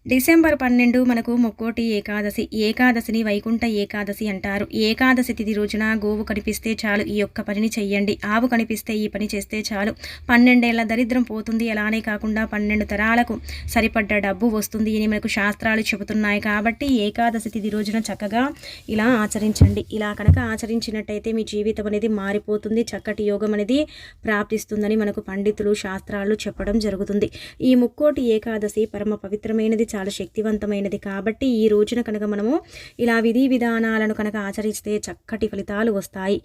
December 12 మనకు ముక్కోటి ఏకాదశి. ఏకాదశిని వైకుంఠ ఏకాదశి అంటారు. ఏకాదశి తిథి రోజున గోవు కనిపిస్తే చాలు ఈ యొక్క పనిని చెయ్యండి. ఆవు కనిపిస్తే ఈ పని చేస్తే చాలు. 12 ఏళ్ల దరిద్రం పోతుంది. అలానే కాకుండా 12 తరాలకు సరిపడ్డ డబ్బు వస్తుంది అని మనకు శాస్త్రాలు చెబుతున్నాయి. కాబట్టి ఏకాదశి తిథి రోజున చక్కగా ఇలా ఆచరించండి. ఇలా కనుక ఆచరించినట్టయితే మీ జీవితం అనేది మారిపోతుంది. చక్కటి యోగం అనేది ప్రాప్తిస్తుందని మనకు పండితులు శాస్త్రాలు చెప్పడం జరుగుతుంది. ఈ ముక్కోటి ఏకాదశి పరమ పవిత్రమైనది, చాలా శక్తివంతమైనది. కాబట్టి ఈ రోజున కనుక మనము ఇలా విధి విధానాలను కనుక ఆచరిస్తే చక్కటి ఫలితాలు వస్తాయి.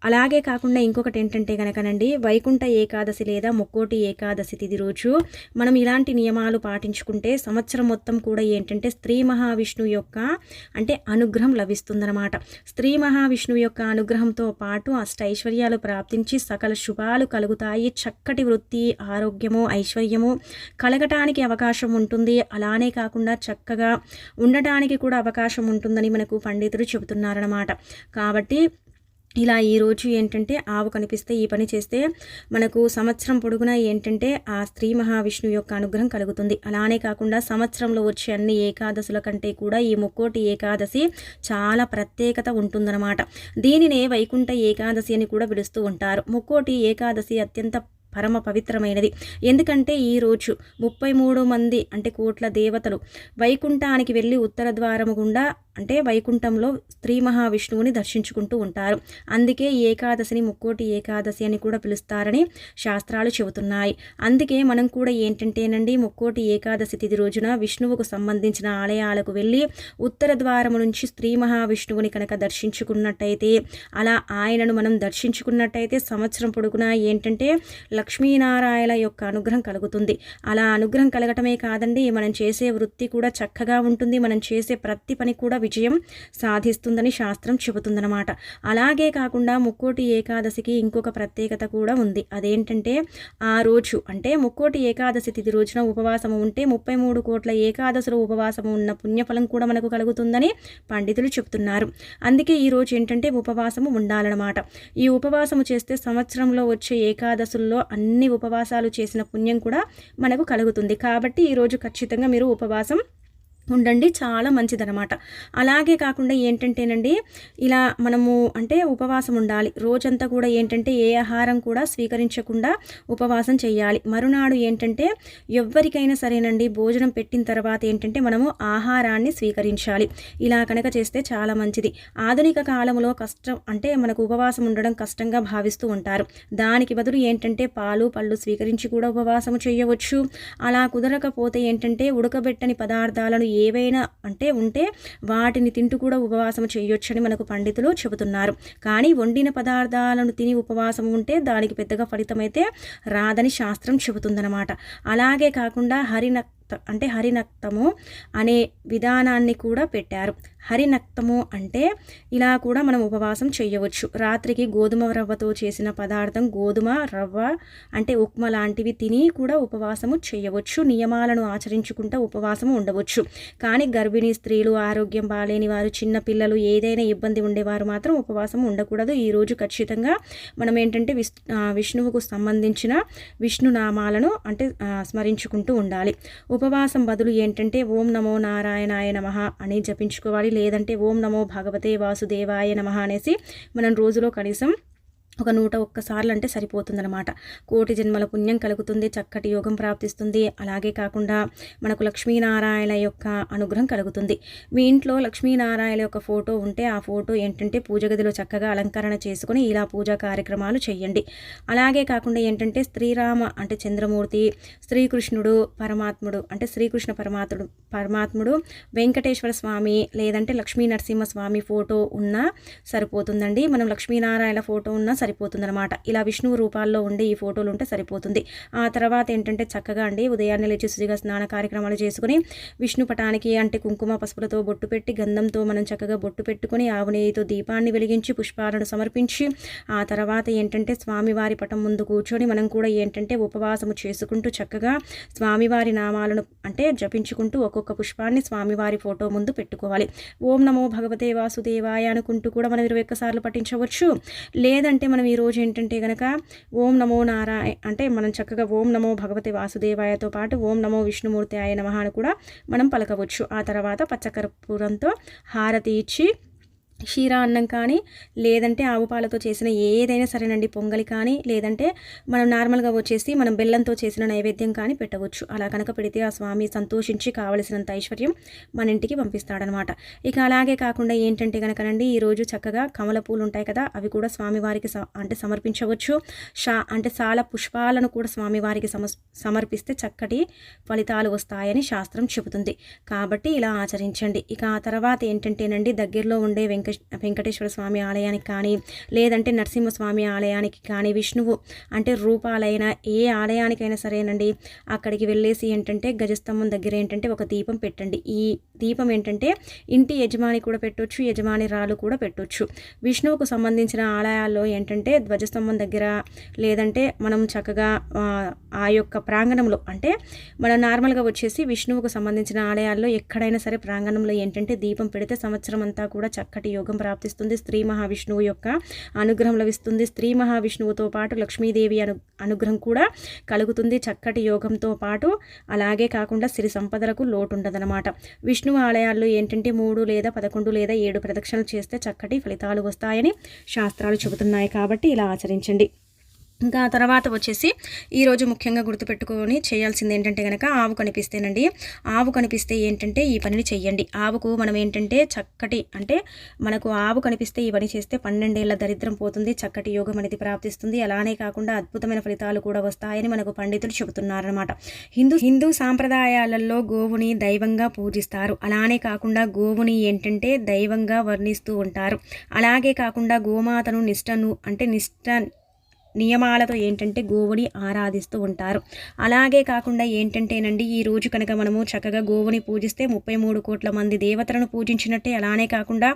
అలాగే కాకుండా ఇంకొకటి ఏంటంటే కనుకనండి, వైకుంఠ ఏకాదశి లేదా ముక్కోటి ఏకాదశి తిథి రోజు మనం ఇలాంటి నియమాలు పాటించుకుంటే సంవత్సరం మొత్తం కూడా ఏంటంటే స్త్రీ మహావిష్ణువు యొక్క అంటే అనుగ్రహం లభిస్తుందన్నమాట. స్త్రీ మహావిష్ణువు యొక్క అనుగ్రహంతో పాటు అష్టైశ్వర్యాలు ప్రాప్తించి సకల శుభాలు కలుగుతాయి. చక్కటి వృత్తి, ఆరోగ్యము, ఐశ్వర్యము కలగటానికి అవకాశం ఉంటుంది. అలానే కాకుండా చక్కగా ఉండటానికి కూడా అవకాశం ఉంటుందని మనకు పండితులు చెబుతున్నారన్నమాట. కాబట్టి ఇలా ఈరోజు ఏంటంటే ఆవు కనిపిస్తే ఈ పని చేస్తే మనకు సంవత్సరం పొడుగునా ఏంటంటే ఆ స్త్రీ మహావిష్ణువు యొక్క అనుగ్రహం కలుగుతుంది. అలానే కాకుండా సంవత్సరంలో వచ్చే అన్ని ఏకాదశుల కంటే కూడా ఈ ముక్కోటి ఏకాదశి చాలా ప్రత్యేకత ఉంటుందన్నమాట. దీనినే వైకుంఠ ఏకాదశి అని కూడా పిలుస్తూ ఉంటారు. ముక్కోటి ఏకాదశి అత్యంత పరమ పవిత్రమైనది. ఎందుకంటే ఈరోజు 33 మంది అంటే కోట్ల దేవతలు వైకుంఠానికి వెళ్ళి ఉత్తర ద్వారము గుండా అంటే వైకుంఠంలో స్త్రీ మహావిష్ణువుని దర్శించుకుంటూ ఉంటారు. అందుకే ఏకాదశిని ముక్కోటి ఏకాదశి అని కూడా పిలుస్తారని శాస్త్రాలు చెబుతున్నాయి. అందుకే మనం కూడా ఏంటంటేనండి ముక్కోటి ఏకాదశి తిథి రోజున విష్ణువుకు సంబంధించిన ఆలయాలకు వెళ్ళి ఉత్తర ద్వారము నుంచి స్త్రీ మహావిష్ణువుని కనుక దర్శించుకున్నట్టయితే, అలా ఆయనను మనం దర్శించుకున్నట్టయితే సంవత్సరం పొడుగునా ఏంటంటే లక్ష్మీనారాయణ యొక్క అనుగ్రహం కలుగుతుంది. అలా అనుగ్రహం కలగటమే కాదండి, మనం చేసే వృత్తి కూడా చక్కగా ఉంటుంది. మనం చేసే ప్రతి పని కూడా విజయం సాధిస్తుందని శాస్త్రం చెబుతుందన్నమాట. అలాగే కాకుండా ముక్కోటి ఏకాదశికి ఇంకొక ప్రత్యేకత కూడా ఉంది. అదేంటంటే ఆ రోజు అంటే ముక్కోటి ఏకాదశి తిథి రోజున ఉపవాసము ఉంటే 33 కోట్ల ఏకాదశుల ఉపవాసము ఉన్న పుణ్యఫలం కూడా మనకు కలుగుతుందని పండితులు చెబుతున్నారు. అందుకే ఈ రోజు ఏంటంటే ఉపవాసము ఉండాలన్నమాట. ఈ ఉపవాసము చేస్తే సంవత్సరంలో వచ్చే ఏకాదశుల్లో అన్ని ఉపవాసాలు చేసిన పుణ్యం కూడా మనకు కలుగుతుంది. కాబట్టి ఈరోజు ఖచ్చితంగా మీరు ఉపవాసం ఉండండి, చాలా మంచిదనమాట. అలాగే కాకుండా ఏంటంటేనండి ఇలా మనము అంటే ఉపవాసం ఉండాలి. రోజంతా కూడా ఏంటంటే ఏ ఆహారం కూడా స్వీకరించకుండా ఉపవాసం చేయాలి. మరునాడు ఏంటంటే ఎవరికైనా సరేనండి భోజనం పెట్టిన తర్వాత ఏంటంటే మనము ఆహారాన్ని స్వీకరించాలి. ఇలా కనుక చేస్తే చాలా మంచిది. ఆధునిక కాలంలో కష్టం అంటే మనకు ఉపవాసం ఉండడం కష్టంగా భావిస్తూ ఉంటారు. దానికి బదులు ఏంటంటే పాలు పళ్ళు స్వీకరించి కూడా ఉపవాసం చేయవచ్చు. అలా కుదరకపోతే ఏంటంటే ఉడకబెట్టని పదార్థాలను ఏవైనా అంటే ఉంటే వాటిని తింటూ కూడా ఉపవాసం చేయొచ్చని మనకు పండితులు చెబుతున్నారు. కానీ వండిన పదార్థాలను తిని ఉపవాసం ఉంటే దానికి పెద్దగా ఫలితమైతే రాదని శాస్త్రం చెబుతుందన్నమాట. అలాగే కాకుండా హరినక్తము అనే విధానాన్ని కూడా పెట్టారు. హరినక్తము అంటే ఇలా కూడా మనం ఉపవాసం చేయవచ్చు. రాత్రికి గోధుమ రవ్వతో చేసిన పదార్థం, గోధుమ రవ్వ అంటే ఉప్మా లాంటివి తిని కూడా ఉపవాసము చేయవచ్చు. నియమాలను ఆచరించుకుంటూ ఉపవాసము ఉండవచ్చు. కానీ గర్భిణీ స్త్రీలు, ఆరోగ్యం బాలేని వారు, చిన్న పిల్లలు, ఏదైనా ఇబ్బంది ఉండేవారు మాత్రం ఉపవాసం ఉండకూడదు. ఈరోజు ఖచ్చితంగా మనం ఏంటంటే విష్ణువుకు సంబంధించిన విష్ణునామాలను అంటే స్మరించుకుంటూ ఉండాలి. ఉపవాసం బదులు ఏంటంటే ఓం నమో నారాయణాయ నమః అని జపించుకోవాలి. లేదంటే ఓం నమో భగవతే వాసుదేవాయ నమః అనేసి మనం రోజులో కనీసం ఒక 101 సార్లు అంటే సరిపోతుందన్నమాట. కోటి జన్మల పుణ్యం కలుగుతుంది, చక్కటి యోగం ప్రాప్తిస్తుంది. అలాగే కాకుండా మనకు లక్ష్మీనారాయణ యొక్క అనుగ్రహం కలుగుతుంది. మీ ఇంట్లో లక్ష్మీనారాయణ యొక్క ఫోటో ఉంటే ఆ ఫోటో ఏంటంటే పూజ గదిలో చక్కగా అలంకరణ చేసుకుని ఇలా పూజా కార్యక్రమాలు చేయండి. అలాగే కాకుండా ఏంటంటే శ్రీరామ అంటే చంద్రమూర్తి, శ్రీకృష్ణుడు పరమాత్ముడు అంటే శ్రీకృష్ణ పరమాత్ముడు వెంకటేశ్వర స్వామి లేదంటే లక్ష్మీ నరసింహస్వామి ఫోటో ఉన్నా సరిపోతుందండి. మనం లక్ష్మీనారాయణ ఫోటో ఉన్నా సరిపోతుందన్నమాట. ఇలా విష్ణువు రూపాల్లో ఉండే ఈ ఫోటోలు ఉంటే సరిపోతుంది. ఆ తర్వాత ఏంటంటే చక్కగా అండి ఉదయాన్నే లేచి శుచిగా స్నాన కార్యక్రమాలు చేసుకుని విష్ణు పటానికి అంటే కుంకుమ పసుపులతో బొట్టు పెట్టి గంధంతో మనం చక్కగా బొట్టు పెట్టుకుని ఆవు నెయ్యితో దీపాన్ని వెలిగించి పుష్పాలను సమర్పించి ఆ తర్వాత ఏంటంటే స్వామివారి పటం ముందు కూర్చొని మనం కూడా ఏంటంటే ఉపవాసము చేసుకుంటూ చక్కగా స్వామివారి నామాలను అంటే జపించుకుంటూ ఒక్కొక్క పుష్పాన్ని స్వామివారి ఫోటో ముందు పెట్టుకోవాలి. ఓం నమో భగవతే వాసుదేవాయ అనుకుంటూ కూడా మనం 21 సార్లు పఠించవచ్చు. లేదంటే మనం ఈరోజు ఏంటంటే కనుక ఓం నమో నారాయణ అంటే మనం చక్కగా ఓం నమో భగవతి వాసుదేవాయతో పాటు ఓం నమో విష్ణుమూర్తి ఆయ నమః అని కూడా మనం పలకవచ్చు. ఆ తర్వాత పచ్చకర్పూరంతో హారతి ఇచ్చి క్షీరా అన్నం కానీ లేదంటే ఆవు పాలతో చేసిన ఏదైనా సరేనండి, పొంగలి కానీ లేదంటే మనం నార్మల్గా వచ్చేసి మనం బెల్లంతో చేసిన నైవేద్యం కానీ పెట్టవచ్చు. అలా కనుక పెడితే ఆ స్వామి సంతోషించి కావలసినంత ఐశ్వర్యం మన ఇంటికి పంపిస్తాడనమాట. ఇక అలాగే కాకుండా ఏంటంటే కనుకనండి ఈరోజు చక్కగా కమల పూలు ఉంటాయి కదా, అవి కూడా స్వామివారికి అంటే సమర్పించవచ్చు. అంటే చాలా పుష్పాలను కూడా స్వామివారికి సమర్పిస్తే చక్కటి ఫలితాలు వస్తాయని శాస్త్రం చెబుతుంది. కాబట్టి ఇలా ఆచరించండి. ఇక ఆ తర్వాత ఏంటంటేనండి దగ్గరలో ఉండే వెంకటేశ్వర స్వామి ఆలయానికి కానీ లేదంటే నరసింహస్వామి ఆలయానికి కానీ విష్ణువు అంటే రూపాలైన ఏ ఆలయానికైనా సరేనండి అక్కడికి వెళ్ళేసి ఏంటంటే గజస్తంభం దగ్గర ఏంటంటే ఒక దీపం పెట్టండి. ఈ దీపం ఏంటంటే ఇంటి యజమాని కూడా పెట్టొచ్చు, యజమాని రాళ్ళు కూడా పెట్టొచ్చు. విష్ణువుకు సంబంధించిన ఆలయాల్లో ఏంటంటే ధ్వజస్తంభం దగ్గర లేదంటే మనం చక్కగా ఆ యొక్క ప్రాంగణంలో అంటే మనం నార్మల్గా వచ్చేసి విష్ణువుకు సంబంధించిన ఆలయాల్లో ఎక్కడైనా సరే ప్రాంగణంలో ఏంటంటే దీపం పెడితే సంవత్సరం అంతా కూడా చక్కటి యోగం ప్రాప్తిస్తుంది. స్త్రీ మహావిష్ణువు యొక్క అనుగ్రహం లభిస్తుంది. స్త్రీ మహావిష్ణువుతో పాటు లక్ష్మీదేవి అనుగ్రహం కూడా కలుగుతుంది చక్కటి యోగంతో పాటు. అలాగే కాకుండా సిరి సంపదలకు లోటు ఉండదన్నమాట. విష్ణువు ఆలయాల్లో ఏంటంటే 3 లేదా 11 లేదా 7 ప్రదక్షిణలు చేస్తే చక్కటి ఫలితాలు వస్తాయని శాస్త్రాలు చెబుతున్నాయి. కాబట్టి ఇలా ఆచరించండి. ఇంకా తర్వాత వచ్చేసి ఈరోజు ముఖ్యంగా గుర్తుపెట్టుకొని చేయాల్సింది ఏంటంటే కనుక ఆవు కనిపిస్తేనండి, ఆవు కనిపిస్తే ఏంటంటే ఈ పనిని చెయ్యండి. ఆవుకు మనం ఏంటంటే చక్కటి అంటే మనకు ఆవు కనిపిస్తే ఈ పని చేస్తే 12 ఏళ్ల దరిద్రం పోతుంది, చక్కటి యోగం అనేది ప్రాప్తిస్తుంది. అలానే కాకుండా అద్భుతమైన ఫలితాలు కూడా వస్తాయని మనకు పండితులు చెబుతున్నారనమాట. హిందూ సాంప్రదాయాలలో గోవుని దైవంగా పూజిస్తారు. అలానే కాకుండా గోవుని ఏంటంటే దైవంగా వర్ణిస్తూ ఉంటారు. అలాగే కాకుండా గోమాతను నిష్ట నియమాలతో ఏంటంటే గోవుని ఆరాధిస్తూ ఉంటారు. అలాగే కాకుండా ఏంటంటేనండి ఈరోజు కనుక మనము చక్కగా గోవుని పూజిస్తే 33 కోట్ల మంది దేవతలను పూజించినట్టే. అలానే కాకుండా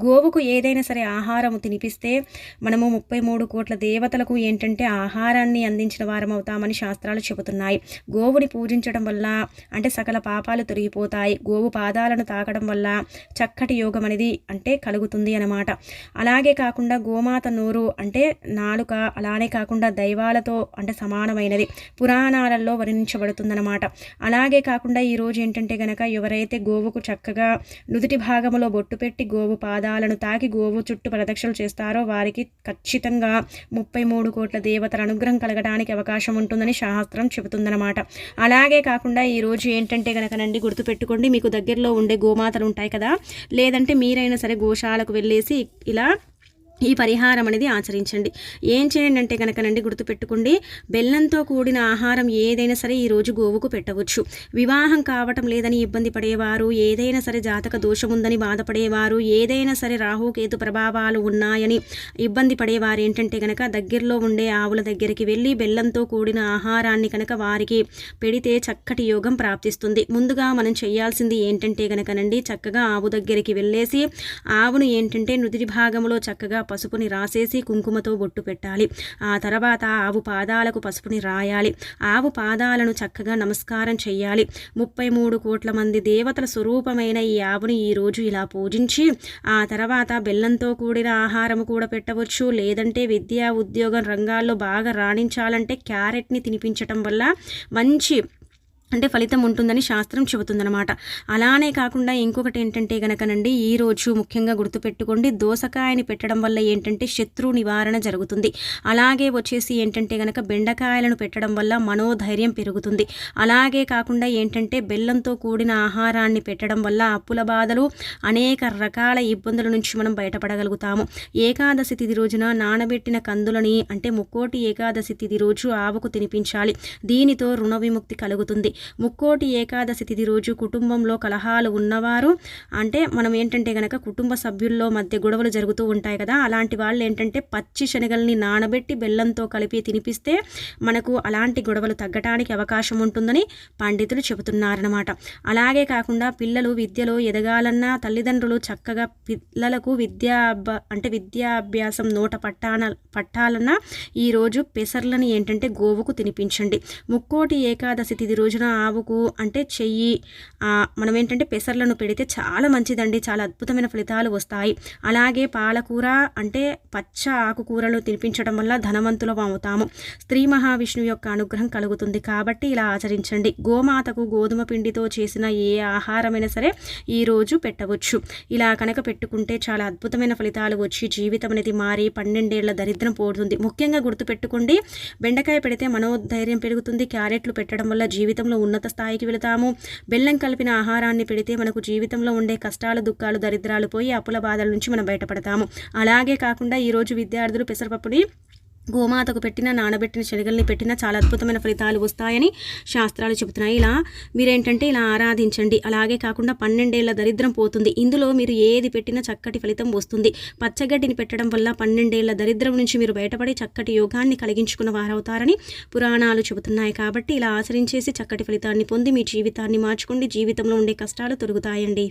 గోవుకు ఏదైనా సరే ఆహారము తినిపిస్తే మనము 33 కోట్ల దేవతలకు ఏంటంటే ఆహారాన్ని అందించిన వారం అవుతామని శాస్త్రాలు చెబుతున్నాయి. గోవుని పూజించడం వల్ల అంటే సకల పాపాలు తొలగిపోతాయి. గోవు పాదాలను తాకడం వల్ల చక్కటి యోగం అనేది అంటే కలుగుతుంది అన్నమాట. అలాగే కాకుండా గోమాత నోరు అంటే నాలుక అలానే కాకుండా దైవాలతో అంటే సమానమైనది పురాణాలలో వర్ణించబడుతుందన్నమాట. అలాగే కాకుండా ఈరోజు ఏంటంటే కనుక ఎవరైతే గోవుకు చక్కగా నుదుటి భాగంలో బొట్టు పెట్టి గోవు పాదాలను తాకి గోవు చుట్టూ ప్రదక్షిణలు చేస్తారో వారికి ఖచ్చితంగా 33 కోట్ల దేవతల అనుగ్రహం కలగడానికి అవకాశం ఉంటుందని శాస్త్రం చెబుతుందన్నమాట. అలాగే కాకుండా ఈరోజు ఏంటంటే కనుకనండి గుర్తుపెట్టుకోండి, మీకు దగ్గరలో ఉండే గోమాతలు ఉంటాయి కదా, లేదంటే మీరైనా సరే గోశాలకు వెళ్ళేసి ఇలా ఈ పరిహారం అనేది ఆచరించండి. ఏం చేయండి అంటే కనుకనండి గుర్తుపెట్టుకోండి, బెల్లంతో కూడిన ఆహారం ఏదైనా సరే ఈరోజు గోవుకు పెట్టవచ్చు. వివాహం కావటం లేదని ఇబ్బంది పడేవారు, ఏదైనా సరే జాతక దోషం ఉందని బాధపడేవారు, ఏదైనా సరే రాహుకేతు ప్రభావాలు ఉన్నాయని ఇబ్బంది పడేవారు ఏంటంటే కనుక దగ్గరలో ఉండే ఆవుల దగ్గరికి వెళ్ళి బెల్లంతో కూడిన ఆహారాన్ని కనుక వారికి పెడితే చక్కటి యోగం ప్రాప్తిస్తుంది. ముందుగా మనం చేయాల్సింది ఏంటంటే కనుకనండి చక్కగా ఆవు దగ్గరికి వెళ్ళేసి ఆవును ఏంటంటే నుదిరి భాగంలో చక్కగా పసుపుని రాసేసి కుంకుమతో బొట్టు పెట్టాలి. ఆ తర్వాత ఆవు పాదాలకు పసుపుని రాయాలి. ఆవు పాదాలను చక్కగా నమస్కారం చేయాలి. 33 కోట్ల మంది దేవతల స్వరూపమైన ఈ ఆవుని ఈరోజు ఇలా పూజించి ఆ తర్వాత బెల్లంతో కూడిన ఆహారం కూడా పెట్టవచ్చు. లేదంటే విద్యా ఉద్యోగం రంగాల్లో బాగా రాణించాలంటే క్యారెట్ని తినిపించటం వల్ల మంచి అంటే ఫలితం ఉంటుందని శాస్త్రం చెబుతుందన్నమాట. అలానే కాకుండా ఇంకొకటి ఏంటంటే కనుకనండి ఈరోజు ముఖ్యంగా గుర్తుపెట్టుకోండి, దోసకాయని పెట్టడం వల్ల ఏంటంటే శత్రు నివారణ జరుగుతుంది. అలాగే వచ్చేసి ఏంటంటే కనుక బెండకాయలను పెట్టడం వల్ల మనోధైర్యం పెరుగుతుంది. అలాగే కాకుండా ఏంటంటే బెల్లంతో కూడిన ఆహారాన్ని పెట్టడం వల్ల అప్పుల బాధలు అనేక రకాల ఇబ్బందుల నుంచి మనం బయటపడగలుగుతాము. ఏకాదశి తిథి రోజున నానబెట్టిన కందులని అంటే ముక్కోటి ఏకాదశి తిథి రోజు ఆవుకు తినిపించాలి. దీనితో రుణ విముక్తి కలుగుతుంది. ముక్కోటి ఏకాదశి తిథి రోజు కుటుంబంలో కలహాలు ఉన్నవారు అంటే మనం ఏంటంటే కనుక కుటుంబ సభ్యుల్లో మధ్య గొడవలు జరుగుతూ ఉంటాయి కదా, అలాంటి వాళ్ళు ఏంటంటే పచ్చి శనగల్ని నానబెట్టి బెల్లంతో కలిపి తినిపిస్తే మనకు అలాంటి గొడవలు తగ్గటానికి అవకాశం ఉంటుందని పండితులు చెబుతున్నారన్నమాట. అలాగే కాకుండా పిల్లలు విద్యలో ఎదగాలన్నా తల్లిదండ్రులు చక్కగా పిల్లలకు విద్యాభ్యాసం నోట పట్టాలన్నా ఈరోజు పెసర్లని ఏంటంటే గోవుకు తినిపించండి. ముక్కోటి ఏకాదశి తిథి రోజున ఆవుకు అంటే చెయ్యి మనం ఏంటంటే పెసర్లను పెడితే చాలా మంచిదండి, చాలా అద్భుతమైన ఫలితాలు వస్తాయి. అలాగే పాలకూర అంటే పచ్చ ఆకుకూరలు తినిపించడం వల్ల ధనవంతులం అవుతాము. స్త్రీ మహావిష్ణువు యొక్క అనుగ్రహం కలుగుతుంది. కాబట్టి ఇలా ఆచరించండి. గోమాతకు గోధుమ పిండితో చేసిన ఏ ఆహారమైనా సరే ఈరోజు పెట్టవచ్చు. ఇలా కనుక పెట్టుకుంటే చాలా అద్భుతమైన ఫలితాలు వచ్చి జీవితం అనేది మారి 12 ఏళ్ల దరిద్రం పోతుంది. ముఖ్యంగా గుర్తుపెట్టుకోండి, బెండకాయ పెడితే మనోధైర్యం పెరుగుతుంది. క్యారెట్లు పెట్టడం వల్ల జీవితంలో ఉన్నత స్థాయికి వెళతాము. బెల్లం కలిపిన ఆహారాన్ని పెడితే మనకు జీవితంలో ఉండే కష్టాలు, దుఃఖాలు, దరిద్రాలు పోయి అప్పుల బాధల నుంచి మనం బయటపడతాము. అలాగే కాకుండా ఈరోజు విద్యార్థులు పెసరపప్పుని గోమాతకు పెట్టిన, నానబెట్టిన శనగల్ని పెట్టినా చాలా అద్భుతమైన ఫలితాలు వస్తాయని శాస్త్రాలు చెబుతున్నాయి. ఇలా మీరేంటంటే ఇలా ఆరాధించండి. అలాగే కాకుండా 12 ఏళ్ల దరిద్రం పోతుంది. ఇందులో మీరు ఏది పెట్టినా చక్కటి ఫలితం వస్తుంది. పచ్చగడ్డిని పెట్టడం వల్ల 12 ఏళ్ల దరిద్రం నుంచి మీరు బయటపడి చక్కటి యోగాన్ని కలిగించుకున్న వారవుతారని పురాణాలు చెబుతున్నాయి. కాబట్టి ఇలా ఆచరించేసి చక్కటి ఫలితాన్ని పొంది మీ జీవితాన్ని మార్చుకోండి. జీవితంలో ఉండే కష్టాలు తొలగుతాయండి.